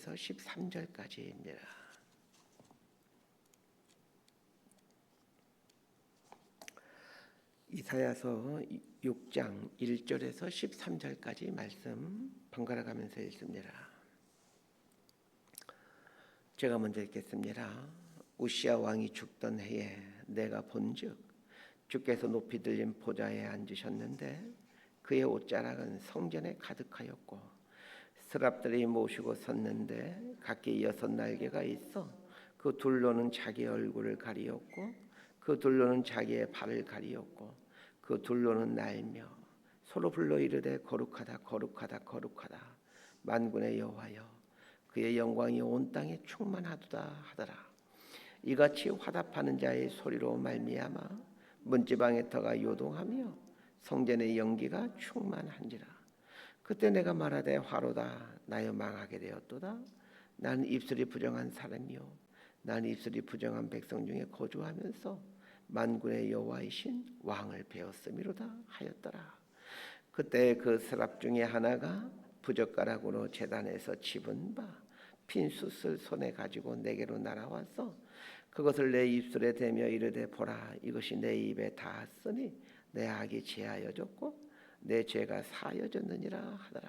1절에서 13절까지입니다. 이사야서 6장 1절에서 13절까지 말씀 번갈아 가면서 읽습니다. 제가 먼저 읽겠습니다. 우시야 왕이 죽던 해에 내가 본즉 주께서 높이 들린 보좌에 앉으셨는데 그의 옷자락은 성전에 가득하였고 스랍들이 모시고 섰는데 각기 6날개가 있어 그 둘로는 자기의 얼굴을 가리었고 그 둘로는 자기의 발을 가리었고 그 둘로는 날며 서로 불러 이르되 거룩하다 거룩하다 거룩하다 만군의 여호와여 그의 영광이 온 땅에 충만하도다 하더라. 이같이 화답하는 자의 소리로 말미암아 문지방의 터가 요동하며 성전의 연기가 충만한지라. 그때 내가 말하되 화로다 나여 망하게 되었도다. 나는 입술이 부정한 사람이요 나는 입술이 부정한 백성 중에 거주하면서 만군의 여호와이신 왕을 배웠음이로다 하였더라. 그때 그 스랍 중에 하나가 부젓가락으로 제단에서 집은 바 핀 숯을 손에 가지고 내게로 날아와서 그것을 내 입술에 대며 이르되 보라 이것이 내 입에 닿았으니 내 악이 제하여졌고 내 죄가 사여졌느니라 하더라.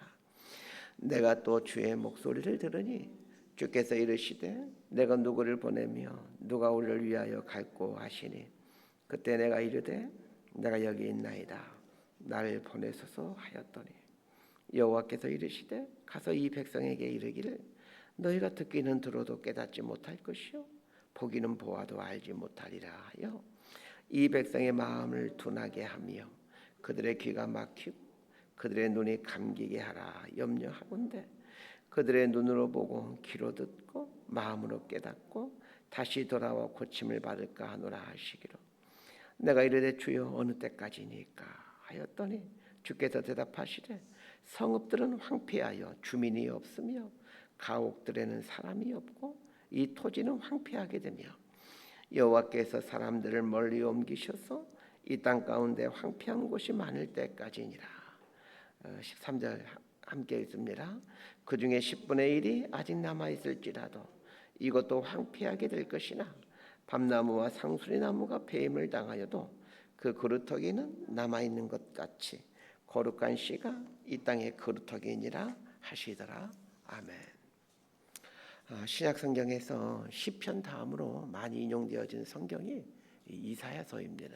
내가 또 주의 목소리를 들으니 주께서 이르시되 내가 누구를 보내며 누가 우리를 위하여 갈꼬 하시니 그때 내가 이르되 내가 여기 있나이다 나를 보내소서 하였더니 여호와께서 이르시되 가서 이 백성에게 이르기를 너희가 듣기는 들어도 깨닫지 못할 것이요 보기는 보아도 알지 못하리라 하여 이 백성의 마음을 둔하게 하며 그들의 귀가 막히고 그들의 눈이 감기게 하라 염려하건대 그들의 눈으로 보고 귀로 듣고 마음으로 깨닫고 다시 돌아와 고침을 받을까 하노라 하시기로 내가 이르되 주여 어느 때까지니까 하였더니 주께서 대답하시되 성읍들은 황폐하여 주민이 없으며 가옥들에는 사람이 없고 이 토지는 황폐하게 되며 여호와께서 사람들을 멀리 옮기셔서 이 땅 가운데 황폐한 곳이 많을 때까지니라. 13절 함께 읽습니다. 그 중에 10분의 1이 아직 남아있을지라도 이것도 황폐하게 될 것이나 밤나무와 상수리나무가 폐임을 당하여도 그 그루터기는 남아있는 것 같이 거룩한 씨가 이 땅의 그루터기니라 하시더라. 아멘. 신약 성경에서 시편 다음으로 많이 인용되어진 성경이 이사야서입니다.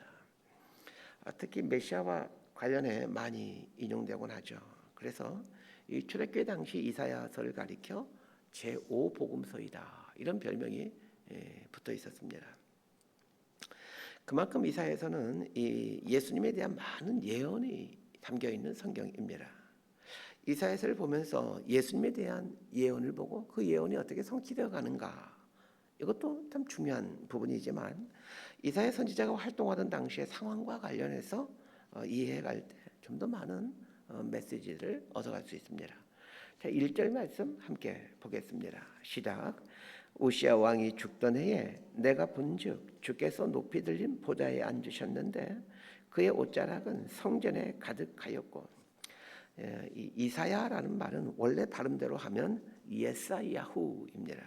특히 메시아와 관련해 많이 인용되곤 하죠. 그래서 이 출애굽기 당시 이사야서를 가리켜 제5복음서이다 이런 별명이 붙어 있었습니다. 그만큼 이사야서는 이 예수님에 대한 많은 예언이 담겨 있는 성경입니다. 이사야서를 보면서 예수님에 대한 예언을 보고 그 예언이 어떻게 성취되어 가는가 이것도 참 중요한 부분이지만 이사야 선지자가 활동하던 당시의 상황과 관련해서 이해해갈 때 좀 더 많은 메시지를 얻어갈 수 있습니다. 자, 1절 말씀 함께 보겠습니다. 시작. 우시야 왕이 죽던 해에 내가 본즉 주께서 높이 들린 보좌에 앉으셨는데 그의 옷자락은 성전에 가득하였고 이사야라는 말은 원래 발음대로 하면 예사야후입니다.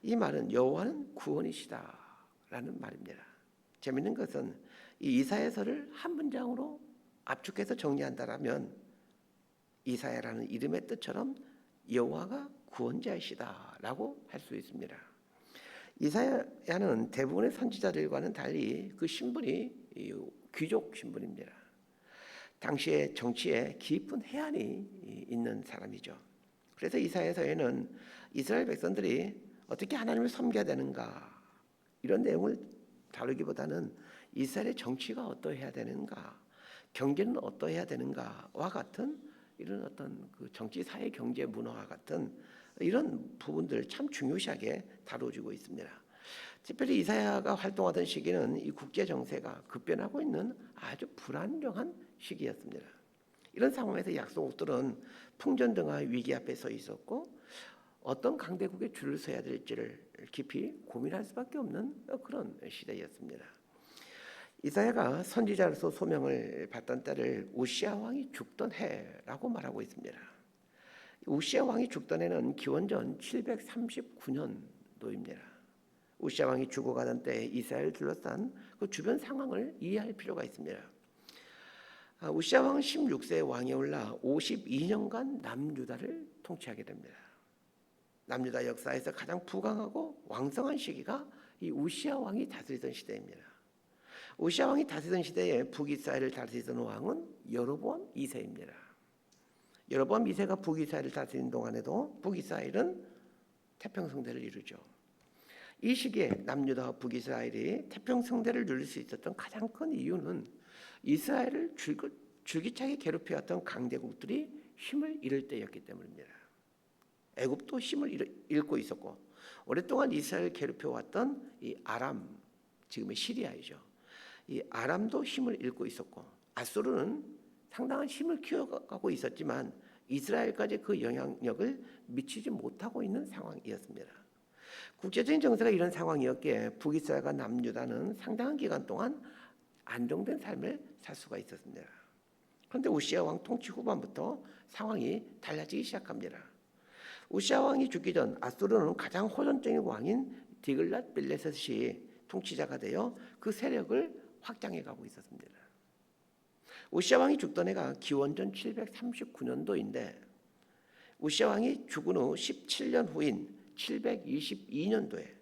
이 말은 여호와는 구원이시다라는 말입니다. 재미있는 것은 이 이사야서를 한 문장으로 압축해서 정리한다라면 이사야라는 이름의 뜻처럼 여호와가 구원자이시다라고 할 수 있습니다. 이사야는 대부분의 선지자들과는 달리 그 신분이 귀족 신분입니다. 당시의 정치에 깊은 해안이 있는 사람이죠. 그래서 이사야서에는 이스라엘 백성들이 어떻게 하나님을 섬겨야 되는가 이런 내용을 다루기보다는 이스라엘의 정치가 어떠해야 되는가, 경제는 어떠해야 되는가와 같은 이런 어떤 그 정치, 사회, 경제, 문화와 같은 이런 부분들을 참 중요시하게 다뤄지고 있습니다. 특별히 이사야가 활동하던 시기는 이 국제 정세가 급변하고 있는 아주 불안정한 시기였습니다. 이런 상황에서 약소국들은 풍전등화 위기 앞에 서 있었고 어떤 강대국에 줄을 서야 될지를 깊이 고민할 수밖에 없는 그런 시대였습니다. 이사야가 선지자로서 소명을 받던 때를 우시야 왕이 죽던 해라고 말하고 있습니다. 우시아 왕이 죽던 해는 기원전 739년도입니다. 우시아 왕이 죽어가던 때에 이스라엘을 둘러싼 그 주변 상황을 이해할 필요가 있습니다. 우시아 왕은 16세에 왕에 올라 52년간 남유다를 통치하게 됩니다. 남유다 역사에서 가장 부강하고 왕성한 시기가 이 우시아 왕이 다스리던 시대입니다. 우시아 왕이 다스리던 시대에 북이스라엘을 다스리던 왕은 여로보암 2세입니다. 여로보암 2세가 북이스라엘을 다스리는 동안에도 북이스라엘은 태평성대를 이루죠. 이 시기에 남유다와 북이스라엘이 태평성대를 누릴 수 있었던 가장 큰 이유는 이스라엘을 줄기차게 괴롭혀왔던 강대국들이 힘을 잃을 때였기 때문입니다. 애굽도 힘을 잃고 있었고 오랫동안 이스라엘을 괴롭혀왔던 이 아람, 지금의 시리아이죠. 이 아람도 힘을 잃고 있었고 아수르는 상당한 힘을 키워가고 있었지만 이스라엘까지 그 영향력을 미치지 못하고 있는 상황이었습니다. 국제적인 정세가 이런 상황이었기에 북이스라엘과 남유다는 상당한 기간 동안 안정된 삶을 살 수가 있었습니다. 그런데 우시아 왕 통치 후반부터 상황이 달라지기 시작합니다. 우시아 왕이 죽기 전 아수르는 가장 호전적인 왕인 디글랏 빌레셋이 통치자가 되어 그 세력을 확장해 가고 있었습니다. 우시아 왕이 죽던 해가 기원전 739년도인데 우시아 왕이 죽은 후 17년 후인 722년도에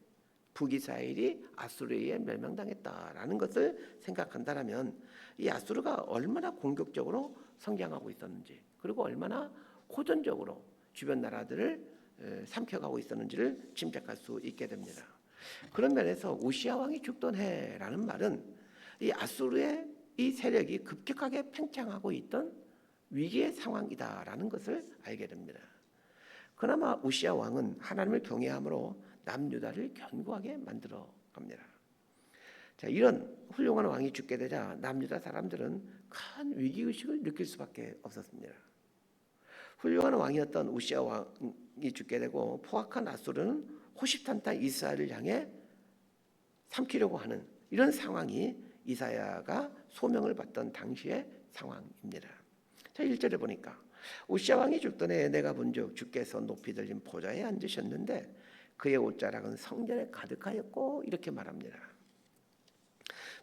북이스라엘이 아수르에 의해 멸망당했다라는 것을 생각한다면 이 아수르가 얼마나 공격적으로 성장하고 있었는지 그리고 얼마나 호전적으로 주변 나라들을 삼켜가고 있었는지를 짐작할 수 있게 됩니다. 그런 면에서 우시아 왕이 죽던 해라는 말은 이 아수르의 이 세력이 급격하게 팽창하고 있던 위기의 상황이다라는 것을 알게 됩니다. 그나마 우시아 왕은 하나님을 경외함으로 남유다를 견고하게 만들어 갑니다. 자, 이런 훌륭한 왕이 죽게 되자 남유다 사람들은 큰 위기의식을 느낄 수밖에 없었습니다. 훌륭한 왕이었던 우시아 왕이 죽게 되고 포악한 아수르는 호시탄탄 이스라엘을 향해 삼키려고 하는 이런 상황이 이사야가 소명을 받던 당시의 상황입니다. 자, 1절에 보니까 우시아 왕이 죽던 해에 내가 본즉 주께서 높이 들린 보좌에 앉으셨는데 그의 옷자락은 성전에 가득하였고 이렇게 말합니다.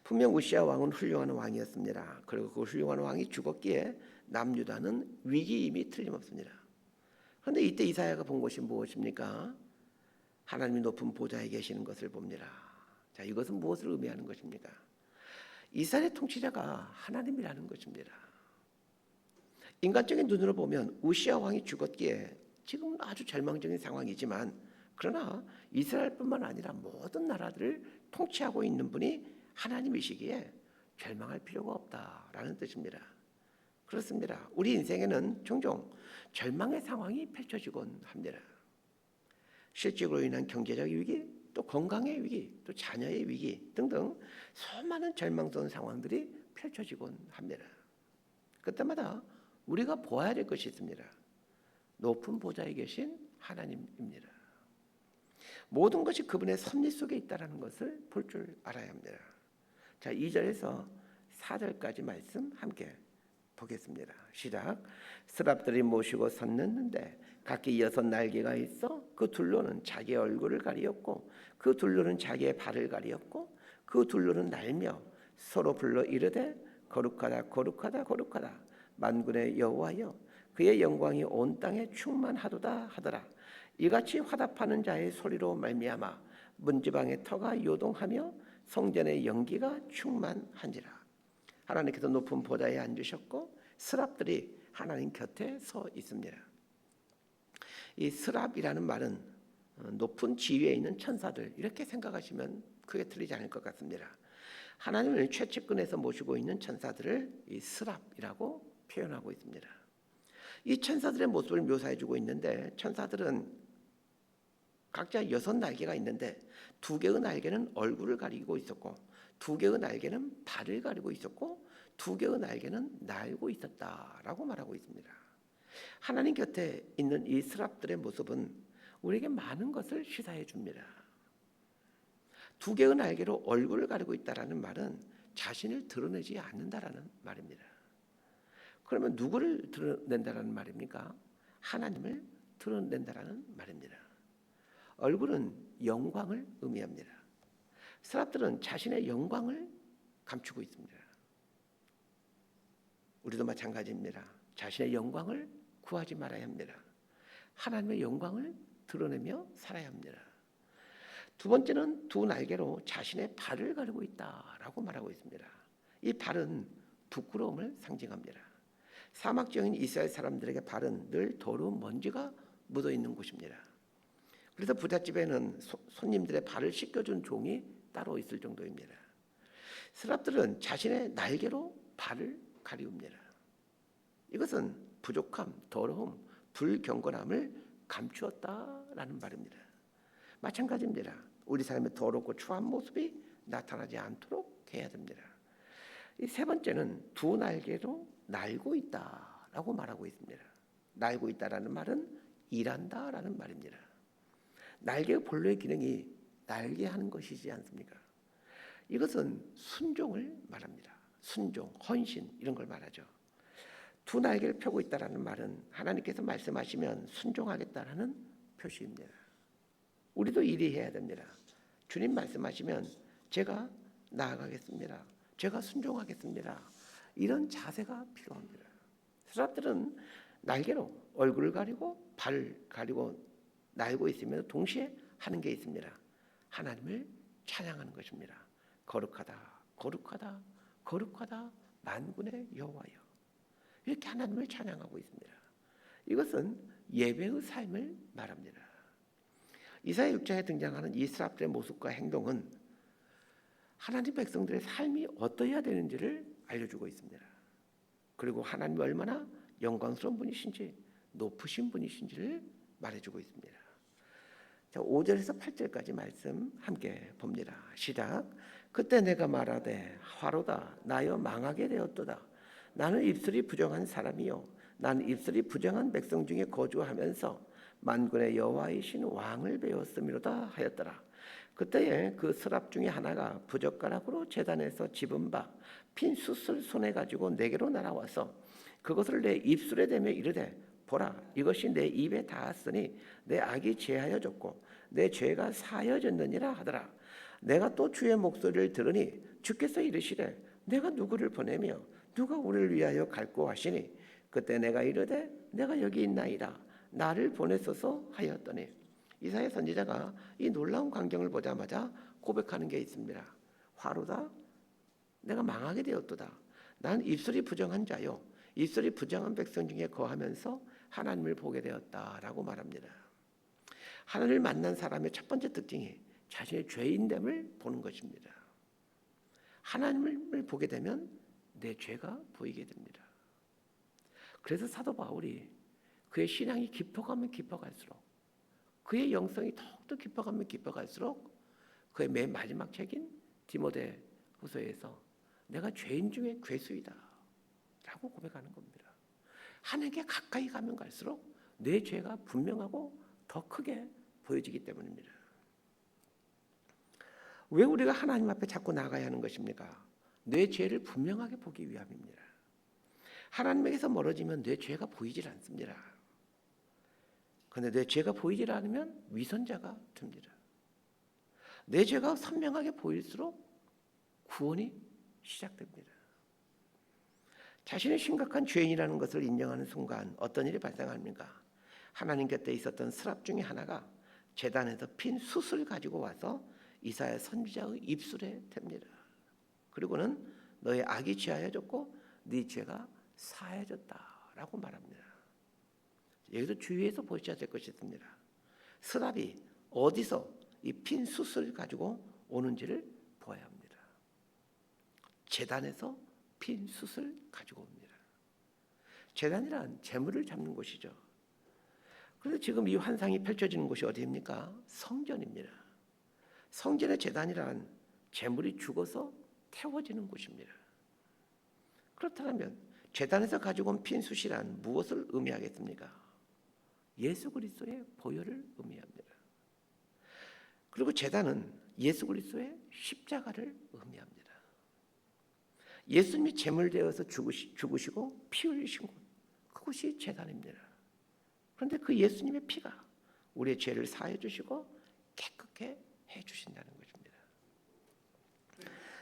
분명 우시아 왕은 훌륭한 왕이었습니다. 그리고 그 훌륭한 왕이 죽었기에 남유다는 위기임이 틀림없습니다. 그런데 이때 이사야가 본 것이 무엇입니까? 하나님이 높은 보좌에 계시는 것을 봅니다. 자, 이것은 무엇을 의미하는 것입니까? 이스라엘의 통치자가 하나님이라는 것입니다. 인간적인 눈으로 보면 우시아 왕이 죽었기에 지금 아주 절망적인 상황이지만 그러나 이스라엘뿐만 아니라 모든 나라들을 통치하고 있는 분이 하나님이시기에 절망할 필요가 없다라는 뜻입니다. 그렇습니다. 우리 인생에는 종종 절망의 상황이 펼쳐지곤 합니다. 실직으로 인한 경제적 위기, 또 건강의 위기, 또 자녀의 위기 등등 수많은 절망스러운 상황들이 펼쳐지곤 합니다. 그때마다 우리가 보아야 될 것이 있습니다. 높은 보좌에 계신 하나님입니다. 모든 것이 그분의 섭리 속에 있다는 것을 볼 줄 알아야 합니다. 자, 2절에서 4절까지 말씀 함께 보겠습니다. 시작. 스랍들이 모시고 섰는데 각기 6 날개가 있어 그 둘로는 자기의 얼굴을 가리었고 그 둘로는 자기의 발을 가리었고 그 둘로는 날며 서로 불러 이르되 거룩하다 거룩하다 거룩하다 만군의 여호와여 그의 영광이 온 땅에 충만하도다 하더라. 이같이 화답하는 자의 소리로 말미암아 문지방의 터가 요동하며 성전의 연기가 충만한지라. 하나님께서 높은 보좌에 앉으셨고 스랍들이 하나님 곁에 서 있습니다. 이 스랍이라는 말은 높은 지위에 있는 천사들 이렇게 생각하시면 크게 틀리지 않을 것 같습니다. 하나님을 최측근에서 모시고 있는 천사들을 이 스랍이라고 표현하고 있습니다. 이 천사들의 모습을 묘사해주고 있는데 천사들은 각자 6 날개가 있는데 2개의 날개는 얼굴을 가리고 있었고 2개의 날개는 발을 가리고 있었고 2개의 날개는 날고 있었다라고 말하고 있습니다. 하나님 곁에 있는 이 스랍들의 모습은 우리에게 많은 것을 시사해 줍니다. 2개의 날개로 얼굴을 가리고 있다라는 말은 자신을 드러내지 않는다라는 말입니다. 그러면 누구를 드러낸다라는 말입니까? 하나님을 드러낸다라는 말입니다. 얼굴은 영광을 의미합니다. 사람들은 자신의 영광을 감추고 있습니다. 우리도 마찬가지입니다. 자신의 영광을 구하지 말아야 합니다. 하나님의 영광을 드러내며 살아야 합니다. 두 번째는 두 날개로 자신의 발을 가리고 있다라고 말하고 있습니다. 이 발은 부끄러움을 상징합니다. 사막 지역인 이스라엘 사람들에게 발은 늘 더러운 먼지가 묻어 있는 곳입니다. 그래서 부잣집에는 손님들의 발을 씻겨준 종이 따로 있을 정도입니다. 스랍들은 자신의 날개로 발을 가리웁니다. 이것은 부족함, 더러움, 불경건함을 감추었다라는 말입니다. 마찬가지입니다. 우리 삶의 더럽고 추한 모습이 나타나지 않도록 해야 됩니다. 이 세 번째는 두 날개로 날고 있다라고 말하고 있습니다. 날고 있다라는 말은 일한다라는 말입니다. 날개의 본래의 기능이 날개하는 것이지 않습니까? 이것은 순종을 말합니다. 순종, 헌신 이런 걸 말하죠. 두 날개를 펴고 있다라는 말은 하나님께서 말씀하시면 순종하겠다라는 표시입니다. 우리도 일해야 됩니다. 주님 말씀하시면 제가 나아가겠습니다. 제가 순종하겠습니다. 이런 자세가 필요합니다. 사람들은 날개로 얼굴을 가리고 발을 가리고 날고 있으면 동시에 하는 게 있습니다. 하나님을 찬양하는 것입니다. 거룩하다, 거룩하다, 거룩하다 만군의 여호와여. 이렇게 하나님을 찬양하고 있습니다. 이것은 예배의 삶을 말합니다. 이사야 6장에 등장하는 이 스랍들의 모습과 행동은 하나님 백성들의 삶이 어떠해야 되는지를 알려주고 있습니다. 그리고 하나님이 얼마나 영광스러운 분이신지 높으신 분이신지를 말해주고 있습니다. 자, 5절에서 8절까지 말씀 함께 봅니다. 시작. 그때 내가 말하되 화로다 나여 망하게 되었도다. 나는 입술이 부정한 사람이요 나는 입술이 부정한 백성 중에 거주하면서 만군의 여호와이신 왕을 배웠음이로다 하였더라. 그때에 그 스랍 중에 하나가 부젓가락으로 제단에서 집은 바 핀 숯을 손에 가지고 내게로 날아와서 그것을 내 입술에 대며 이르되 보라 이것이 내 입에 닿았으니 내 악이 제하여졌고 내 죄가 사하여졌느니라 하더라. 내가 또 주의 목소리를 들으니 주께서 이르시되 내가 누구를 보내며 누가 우리를 위하여 갈고 하시니 그때 내가 이르되 내가 여기 있나이다 나를 보내소서 하였더니 이사야 선지자가 이 놀라운 광경을 보자마자 고백하는 게 있습니다. 화로다 내가 망하게 되었도다. 난 입술이 부정한 자요 입술이 부정한 백성 중에 거하면서 하나님을 보게 되었다라고 말합니다. 하나님을 만난 사람의 첫 번째 특징이 자신의 죄인됨을 보는 것입니다. 하나님을 보게 되면 내 죄가 보이게 됩니다. 그래서 사도 바울이 그의 신앙이 깊어가면 깊어갈수록 그의 영성이 더욱더 깊어가면 깊어갈수록 그의 맨 마지막 책인 디모데후서에서 내가 죄인 중에 괴수이다 라고 고백하는 겁니다. 하나님께 가까이 가면 갈수록 내 죄가 분명하고 더 크게 보여지기 때문입니다. 왜 우리가 하나님 앞에 자꾸 나가야 하는 것입니까? 내 죄를 분명하게 보기 위함입니다. 하나님에게서 멀어지면 내 죄가 보이질 않습니다. 그런데 내 죄가 보이질 않으면 위선자가 됩니다. 내 죄가 선명하게 보일수록 구원이 시작됩니다. 자신의 심각한 죄인이라는 것을 인정하는 순간 어떤 일이 발생합니까? 하나님 곁에 있었던 스랍 중에 하나가 제단에서 핀 숯을 가지고 와서 이사야 선지자의 입술에 댑니다. 그리고는 너의 악이 취하여졌고 네 죄가 사해졌다라고 말합니다. 여기서 주의해서 보셔야 될 것이 있습니다. 스랍이 어디서 이 핀 숯을 가지고 오는지를 보아야 합니다. 제단에서 핀 숯을 가지고 옵니다. 제단이란 재물을 잡는 곳이죠. 그런데 지금 이 환상이 펼쳐지는 곳이 어디입니까? 성전입니다. 성전의 제단이란 재물이 죽어서 태워지는 곳입니다. 그렇다면 제단에서 가지고 온 핀 숯이란 무엇을 의미하겠습니까? 예수 그리스도의 보혈을 의미합니다. 그리고 제단은 예수 그리스도의 십자가를 의미합니다. 예수님이 제물되어서 죽으시고 피 흘리신 곳, 그곳이 제단입니다. 그런데 그 예수님의 피가 우리의 죄를 사해 주시고 깨끗게 해 주신다는 것입니다.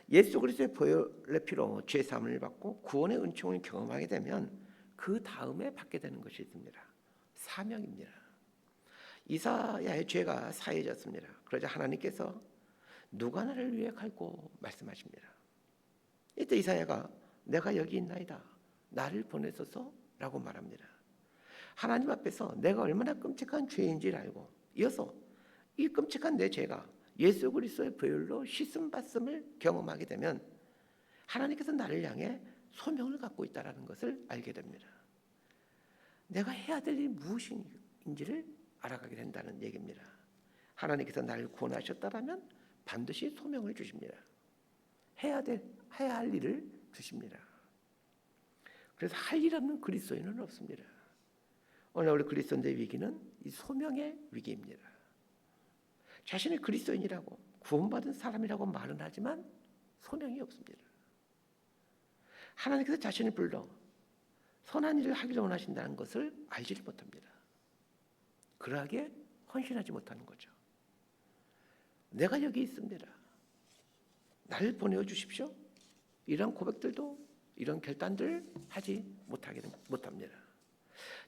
예수 그리스도의 보혈의 피로 죄 사함을 받고 구원의 은총을 경험하게 되면 그 다음에 받게 되는 것이 있습니다. 사명입니다. 이사야의 죄가 사해졌습니다. 그러자 하나님께서 누가 나를 위해 갈고 말씀하십니다. 이때 이사야가 내가 여기 있나이다. 나를 보내소서라고 말합니다. 하나님 앞에서 내가 얼마나 끔찍한 죄인지를 알고 이어서 이 끔찍한 내 죄가 예수 그리스도의 보혈로 씻음 받음을 경험하게 되면 하나님께서 나를 향해 소명을 갖고 있다는 것을 알게 됩니다. 내가 해야 될 일이 무엇인지를 알아가게 된다는 얘기입니다. 하나님께서 나를 구원하셨다면 반드시 소명을 주십니다. 해야 할 일을 주십니다. 그래서 할 일 없는 그리스도인은 없습니다. 오늘 우리 그리스도인의 위기는 이 소명의 위기입니다. 자신이 그리스도인이라고 구원받은 사람이라고 말은 하지만 소명이 없습니다. 하나님께서 자신을 불러 선한 일을 하기를 원하신다는 것을 알지를 못합니다. 그러하기에 헌신하지 못하는 거죠. 내가 여기 있습니다. 나를 보내어 주십시오. 이런 고백들도 이런 결단들을 하지 못합니다.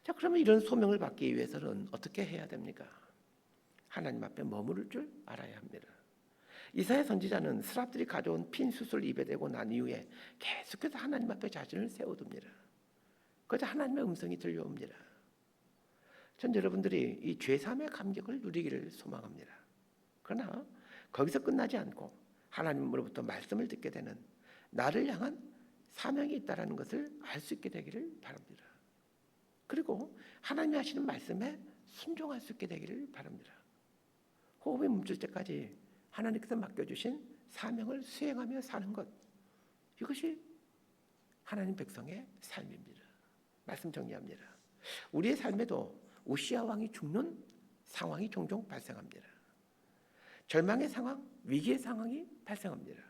자, 그러면 이런 소명을 받기 위해서는 어떻게 해야 됩니까? 하나님 앞에 머무를 줄 알아야 합니다. 이사야 선지자는 스랍들이 가져온 핀 숯을 입에 대고 난 이후에 계속해서 하나님 앞에 자신을 세워둡니다. 그러자 하나님의 음성이 들려옵니다. 전 여러분들이 이 죄사함의 감격을 누리기를 소망합니다. 그러나 거기서 끝나지 않고 하나님으로부터 말씀을 듣게 되는 나를 향한 사명이 있다는 것을 알 수 있게 되기를 바랍니다. 그리고 하나님이 하시는 말씀에 순종할 수 있게 되기를 바랍니다. 호흡이 멈출 때까지 하나님께서 맡겨주신 사명을 수행하며 사는 것, 이것이 하나님 백성의 삶입니다. 말씀 정리합니다. 우리의 삶에도 우시아 왕이 죽는 상황이 종종 발생합니다. 절망의 상황, 위기의 상황이 발생합니다.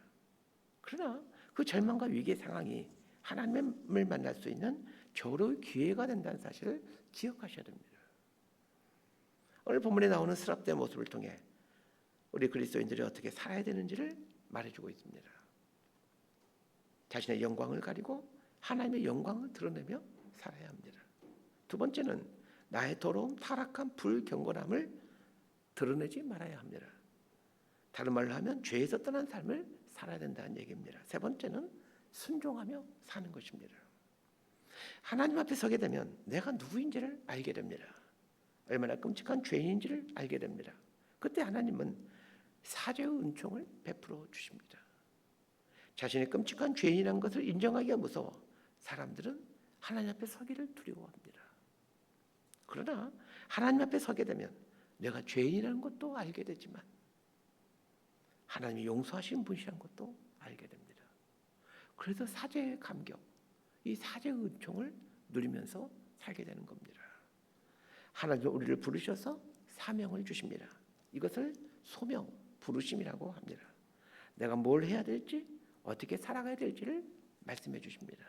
그러나 그 절망과 위기의 상황이 하나님을 만날 수 있는 겨울의 기회가 된다는 사실을 기억하셔야 됩니다. 오늘 본문에 나오는 스랍된 모습을 통해 우리 그리스도인들이 어떻게 살아야 되는지를 말해주고 있습니다. 자신의 영광을 가리고 하나님의 영광을 드러내며 살아야 합니다. 두 번째는 나의 더러움, 타락한 불경건함을 드러내지 말아야 합니다. 다른 말로 하면 죄에서 떠난 삶을 살아야 된다는 얘기입니다. 세 번째는 순종하며 사는 것입니다. 하나님 앞에 서게 되면 내가 누구인지를 알게 됩니다. 얼마나 끔찍한 죄인인지를 알게 됩니다. 그때 하나님은 사죄의 은총을 베풀어 주십니다. 자신의 끔찍한 죄인이라는 것을 인정하기가 무서워 사람들은 하나님 앞에 서기를 두려워합니다. 그러나 하나님 앞에 서게 되면 내가 죄인이라는 것도 알게 되지만 하나님이 용서하신 분이라는 것도 알게 됩니다. 그래서 사죄의 감격, 이 사죄의 은총을 누리면서 살게 되는 겁니다. 하나님은 우리를 부르셔서 사명을 주십니다. 이것을 소명, 부르심이라고 합니다. 내가 뭘 해야 될지, 어떻게 살아가야 될지를 말씀해 주십니다.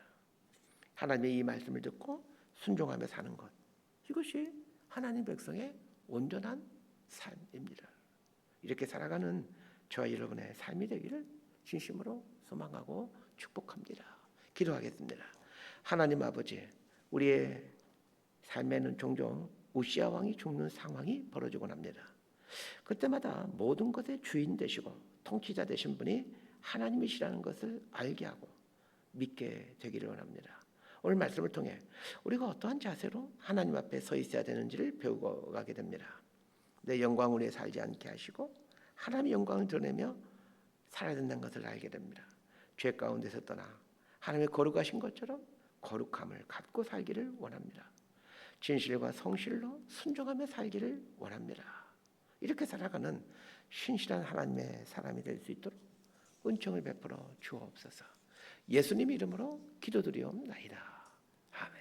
하나님의 이 말씀을 듣고 순종하며 사는 것, 이것이 하나님 백성의 온전한 삶입니다. 이렇게 살아가는 저와 여러분의 삶이 되기를 진심으로 소망하고 축복합니다. 기도하겠습니다. 하나님 아버지, 우리의 삶에는 종종 우시아 왕이 죽는 상황이 벌어지곤 합니다. 그때마다 모든 것의 주인 되시고 통치자 되신 분이 하나님이시라는 것을 알게 하고 믿게 되기를 원합니다. 오늘 말씀을 통해 우리가 어떠한 자세로 하나님 앞에 서 있어야 되는지를 배우고 가게 됩니다. 내 영광을 위해 살지 않게 하시고 하나님의 영광을 드러내며 살아야 된다는 것을 알게 됩니다. 죄 가운데서 떠나 하나님의 거룩하신 것처럼 거룩함을 갖고 살기를 원합니다. 진실과 성실로 순종하며 살기를 원합니다. 이렇게 살아가는 신실한 하나님의 사람이 될 수 있도록 은총을 베풀어 주옵소서. 예수님 이름으로 기도드리옵나이다. 아멘.